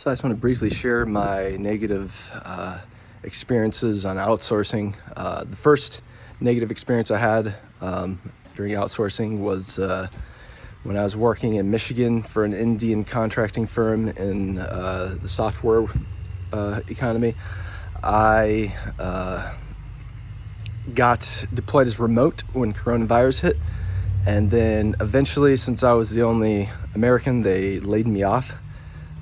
So I just want to briefly share my negative experiences on outsourcing. The first negative experience I had during outsourcing was when I was working in Michigan for an Indian contracting firm in the software economy. I got deployed as remote when coronavirus hit, and then eventually, since I was the only American, they laid me off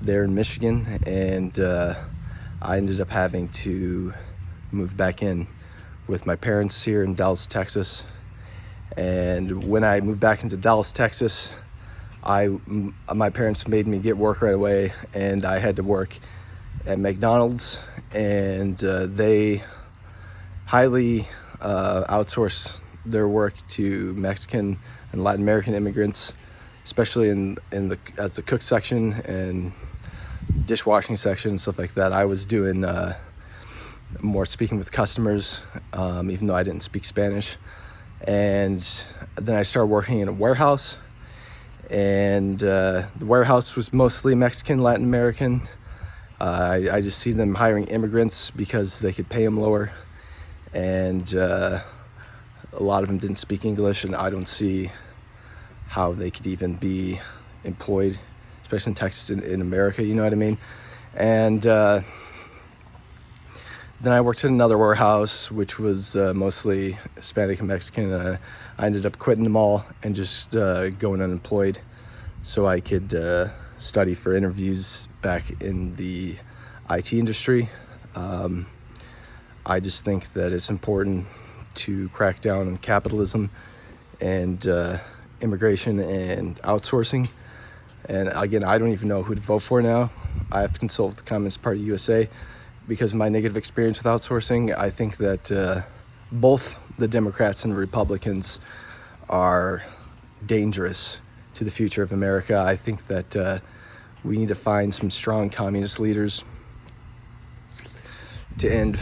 there in Michigan, and I ended up having to move back in with my parents here in Dallas, Texas. And when I moved back into Dallas, Texas, my parents made me get work right away, and I had to work at McDonald's, and they highly outsource their work to Mexican and Latin American immigrants, especially as the cook section and dishwashing section, stuff like that. I was doing more speaking with customers, even though I didn't speak Spanish. And then I started working in a warehouse, and the warehouse was mostly Mexican, Latin American. I just see them hiring immigrants because they could pay them lower, and a lot of them didn't speak English, and I don't see how they could even be employed, especially in Texas, in America, you know what I mean? And then I worked at another warehouse, which was mostly Hispanic and Mexican. I ended up quitting them all and just going unemployed so I could study for interviews back in the IT industry. I just think that it's important to crack down on capitalism and immigration and outsourcing. And again, I don't even know who to vote for now. I have to consult with the Communist Party USA because of my negative experience with outsourcing. I think that both the Democrats and Republicans are dangerous to the future of America. I think that we need to find some strong communist leaders to end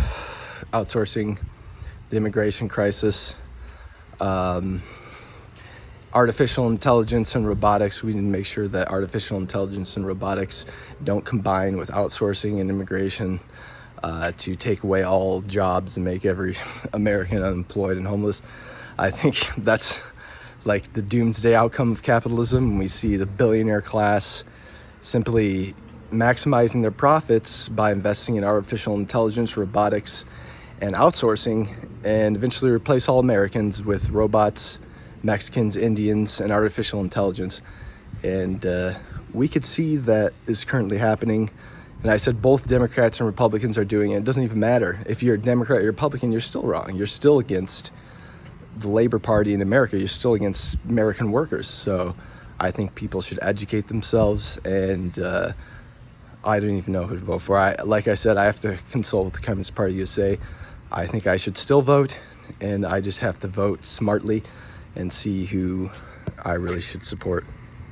outsourcing, the immigration crisis, artificial intelligence and robotics. We need to make sure that artificial intelligence and robotics don't combine with outsourcing and immigration to take away all jobs and make every American unemployed and homeless. I think that's like the doomsday outcome of capitalism. We see the billionaire class simply maximizing their profits by investing in artificial intelligence, robotics, and outsourcing, and eventually replace all Americans with robots, Mexicans, Indians, and artificial intelligence. And we could see that is currently happening. And I said both Democrats and Republicans are doing it. It doesn't even matter. If you're a Democrat or Republican, you're still wrong. You're still against the Labor Party in America. You're still against American workers. So I think people should educate themselves, and I don't even know who to vote for. Like I said, I have to consult with the Communist Party USA. I think I should still vote, and I just have to vote smartly and see who I really should support.